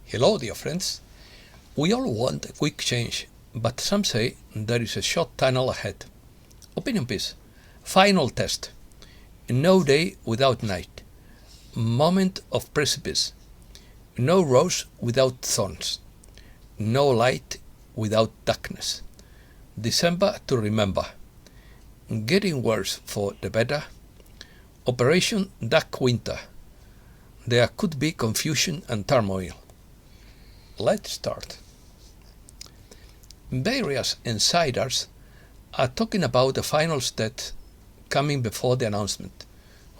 Hello, dear friends. We all want a quick change, but some say there is a short tunnel ahead. Opinion piece. Final test. No day without night. Moment of precipice. No rose without thorns. No light without darkness. December to remember. Getting worse for the better. Operation Dark Winter. There could be confusion and turmoil. Let's start. Various insiders are talking about the final step coming before the announcement,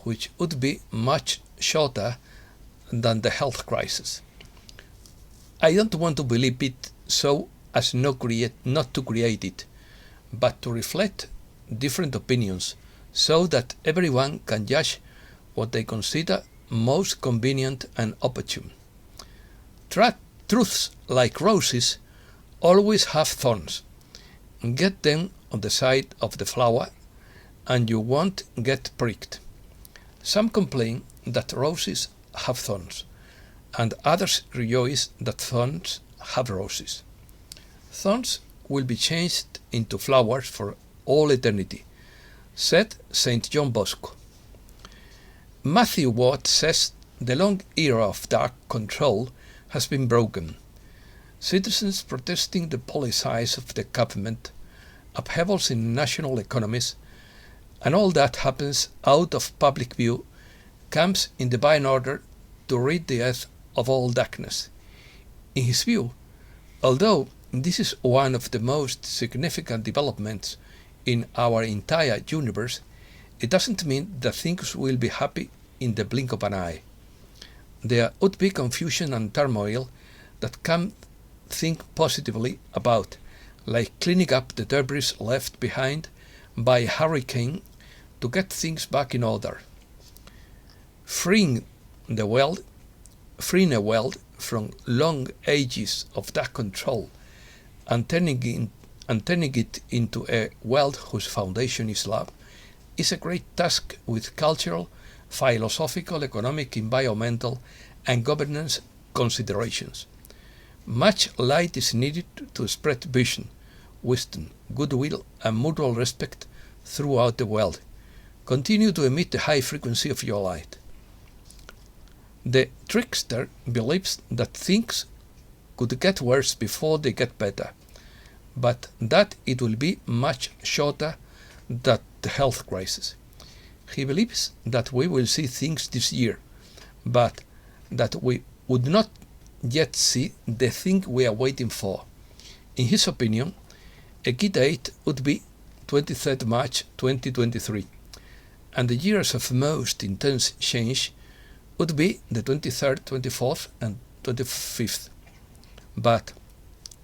which would be much shorter than the health crisis. I don't want to believe it so as not to create it, but to reflect different opinions so that everyone can judge what they consider most convenient and opportune. Truths like roses always have thorns. Get them on the side of the flower and you won't get pricked. Some complain that roses have thorns, and others rejoice that thorns have roses. Thorns will be changed into flowers for all eternity, said St. John Bosco. Matthew Watt says the long era of dark control has been broken. Citizens protesting the policies of the government, upheavals in national economies, and all that happens out of public view comes in divine order to rid the earth of all darkness. In his view, although this is one of the most significant developments in our entire universe, it doesn't mean that things will be happy in the blink of an eye. There would be confusion and turmoil that can't think positively about, like cleaning up the debris left behind by a hurricane to get things back in order. Freeing a world from long ages of dark control and turning it into a world whose foundation is love is a great task with cultural, philosophical, economic, environmental, and governance considerations. Much light is needed to spread vision, wisdom, goodwill, and mutual respect throughout the world. Continue to emit the high frequency of your light. The trickster believes that things could get worse before they get better, but that it will be much shorter than the health crisis. He believes that we will see things this year, but that we would not yet see the thing we are waiting for. In his opinion, a key date would be 23rd March 2023, and the years of most intense change would be the 23rd, 24th, and 25th. But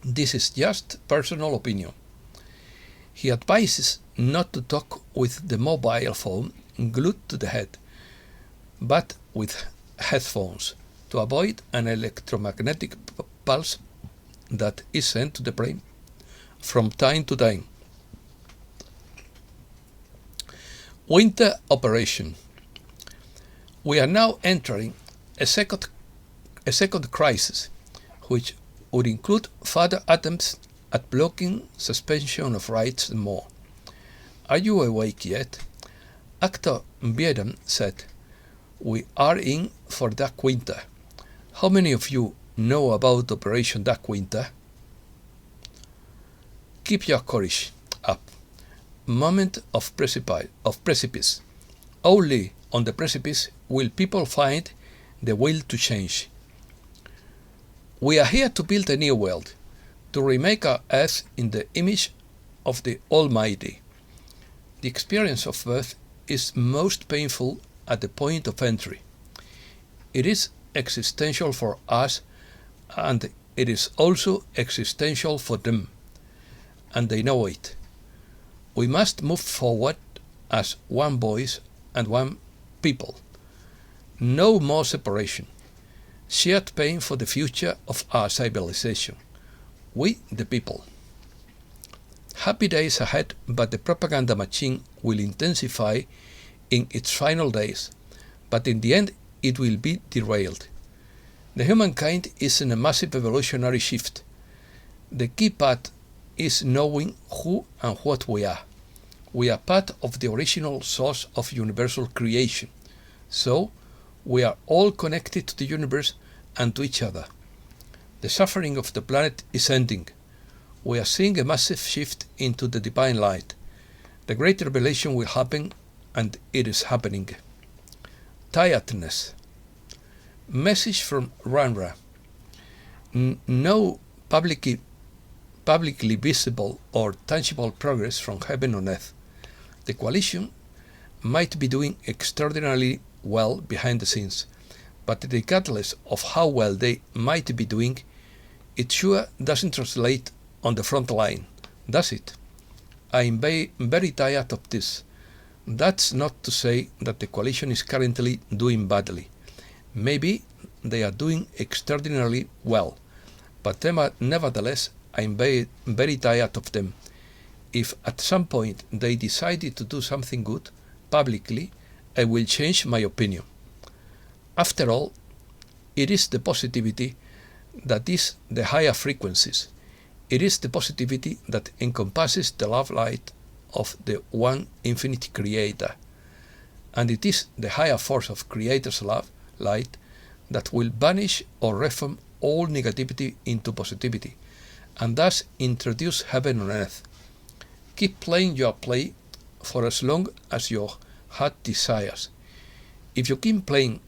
this is just personal opinion. He advises not to talk with the mobile phone glued to the head, but with headphones to avoid an electromagnetic pulse that is sent to the brain from time to time. Winter operation. We are now entering a second crisis, which would include further attempts at blocking suspension of rights and more. Are you awake yet? Actor Biden said, "We are in for Dark Winter." How many of you know about Operation Dark Winter? Keep your courage up. Moment of precipice. Only on the precipice will people find the will to change. We are here to build a new world, to remake our earth in the image of the Almighty. The experience of birth is most painful at the point of entry. It is existential for us, and it is also existential for them, and they know it. We must move forward as one voice and one people. No more separation. Shared pain for the future of our civilization. We, the people. Happy days ahead, but the propaganda machine will intensify in its final days, but in the end it will be derailed. The humankind is in a massive evolutionary shift. The key part is knowing who and what we are. We are part of the original source of universal creation. So, we are all connected to the universe and to each other. The suffering of the planet is ending. We are seeing a massive shift into the divine light. The great revelation will happen, and it is happening. Tiredness. Message from Ranra. No publicly visible or tangible progress from heaven on earth. The coalition might be doing extraordinarily well behind the scenes, but regardless of how well they might be doing, it sure doesn't translate on the front line, does it? I'm very tired of this. That's not to say that the coalition is currently doing badly. Maybe they are doing extraordinarily well, but nevertheless, I'm very tired of them. If at some point they decided to do something good, publicly, I will change my opinion. After all, it is the positivity that is the higher frequencies. It is the positivity that encompasses the love light of the one infinite Creator. And it is the higher force of Creator's love light that will banish or reform all negativity into positivity, and thus introduce heaven on earth. Keep playing your play for as long as your heart desires. If you keep playing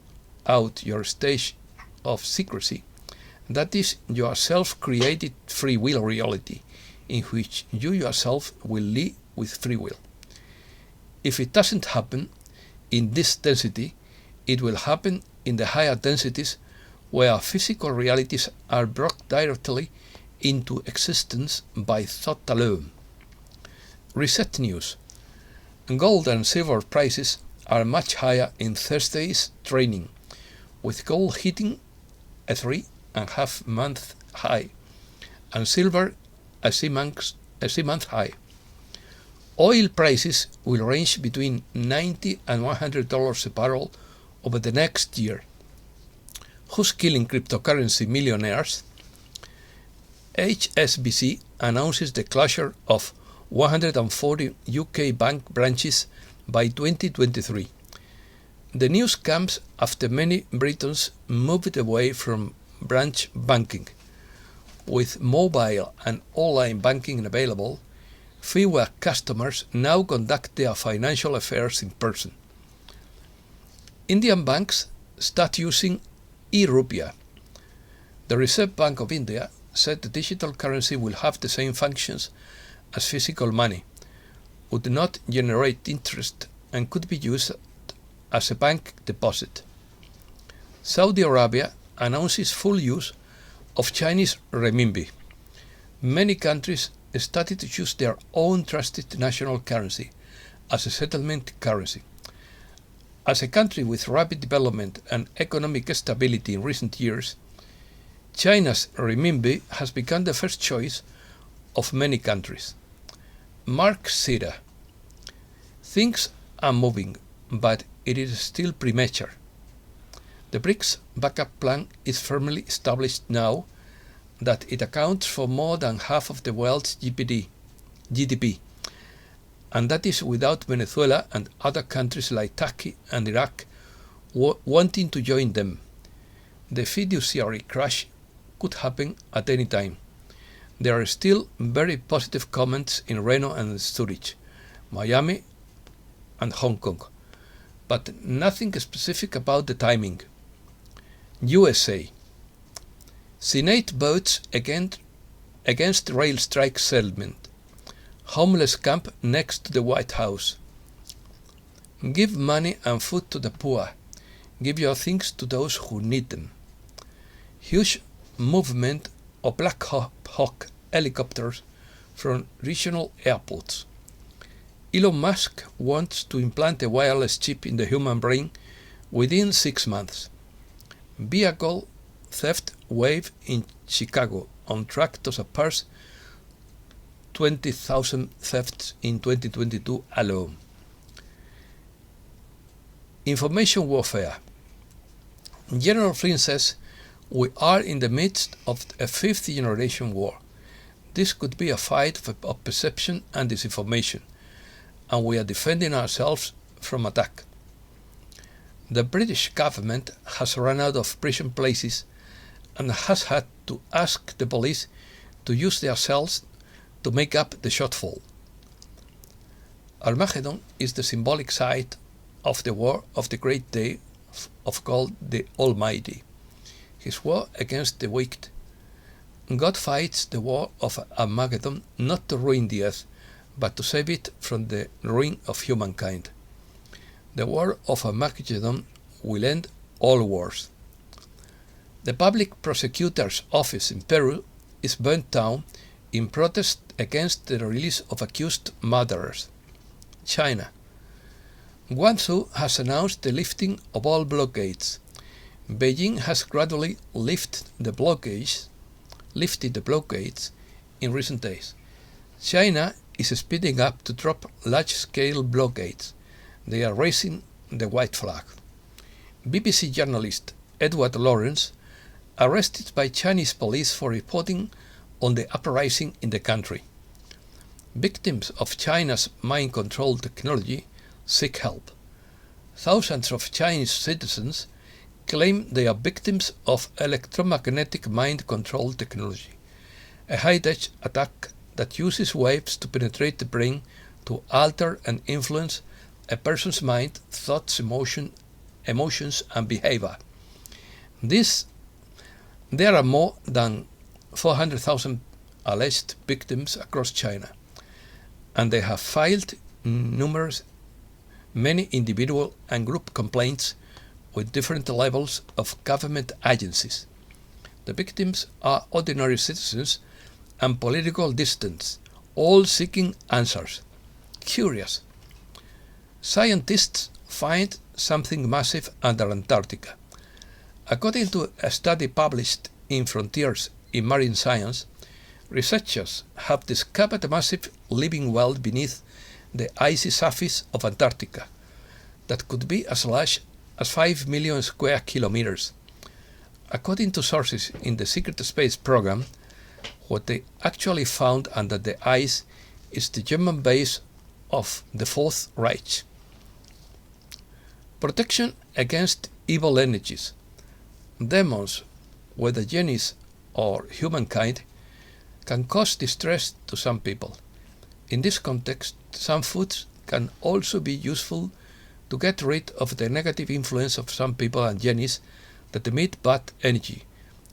out your stage of secrecy, that is your self-created free will reality, in which you yourself will live with free will. If it doesn't happen in this density, it will happen in the higher densities where physical realities are brought directly into existence by thought alone. Reset news. Gold and silver prices are much higher in Thursday's trading, with gold hitting a 3.5-month high and silver a 6-month high. Oil prices will range between $90 and $100 a barrel over the next year. Who's killing cryptocurrency millionaires? HSBC announces the closure of 140 UK bank branches by 2023. The news comes after many Britons moved away from branch banking. With mobile and online banking available, fewer customers now conduct their financial affairs in person. Indian banks start using e-Rupia. The Reserve Bank of India said the digital currency will have the same functions as physical money, would not generate interest, and could be used as a bank deposit. Saudi Arabia announces full use of Chinese renminbi. Many countries started to use their own trusted national currency as a settlement currency. As a country with rapid development and economic stability in recent years, China's renminbi has become the first choice of many countries. Mark Sira. Things are moving, but it is still premature. The BRICS backup plan is firmly established now that it accounts for more than half of the world's GDP, and that is without Venezuela and other countries like Turkey and Iraq wanting to join them. The fiduciary crash could happen at any time. There are still very positive comments in Reno and Zurich, Miami and Hong Kong, but nothing specific about the timing. USA. Senate votes against rail strike settlement. Homeless camp next to the White House. Give money and food to the poor. Give your things to those who need them. Huge movement of Black Hawk helicopters from regional airports. Elon Musk wants to implant a wireless chip in the human brain within 6 months. Vehicle theft wave in Chicago, on track to surpass 20,000 thefts in 2022 alone. Information warfare. General Flynn says We are in the midst of a fifth-generation war. This could be a fight of perception and disinformation, and we are defending ourselves from attack. The British government has run out of prison places and has had to ask the police to use their cells to make up the shortfall. Armageddon is the symbolic site of the war of the great day of God the Almighty, his war against the wicked. God fights the war of Armageddon not to ruin the earth, but to save it from the ruin of humankind. The war of Armageddon will end all wars. The public prosecutor's office in Peru is burnt down in protest against the release of accused murderers. China. Guangzhou has announced the lifting of all blockades. Beijing has gradually lifted the blockades in recent days. China is speeding up to drop large-scale blockades. They are raising the white flag. BBC journalist Edward Lawrence, arrested by Chinese police for reporting on the uprising in the country. Victims of China's mind control technology seek help. Thousands of Chinese citizens claim they are victims of electromagnetic mind control technology, a high-tech attack that uses waves to penetrate the brain to alter and influence a person's mind, thoughts, emotions and behavior. There are more than 400,000 alleged victims across China, and they have filed many individual and group complaints with different levels of government agencies. The victims are ordinary citizens and political dissidents, all seeking answers. Curious. Scientists find something massive under Antarctica. According to a study published in Frontiers in Marine Science, researchers have discovered a massive living world beneath the icy surface of Antarctica that could be as large as 5 million square kilometers. According to sources in the Secret Space Program, what they actually found under the ice is the German base of the Fourth Reich. Protection against evil energies. Demons, whether genies or humankind, can cause distress to some people. In this context, some foods can also be useful to get rid of the negative influence of some people and genies that emit bad energy,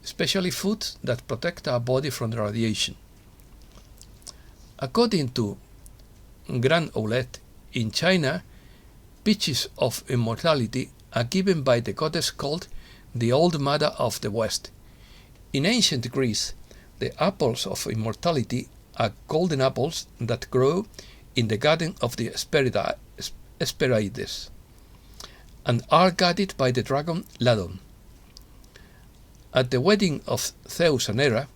especially foods that protect our body from the radiation. According to Grand Oulet, in China, peaches of immortality are given by the goddess called the Old Mother of the West. In ancient Greece, the apples of immortality are golden apples that grow in the garden of the Hesperides and are guarded by the dragon Ladon. At the wedding of Zeus and Hera,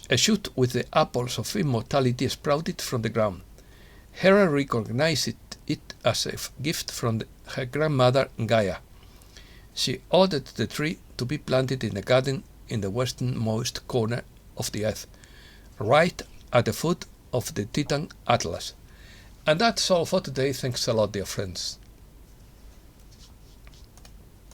a shoot with the apples of immortality sprouted from the ground. Hera recognized it as a gift from her grandmother Gaia. She ordered the tree to be planted in a garden in the westernmost corner of the earth, right at the foot of the Titan Atlas. And that's all for today. Thanks a lot, dear friends.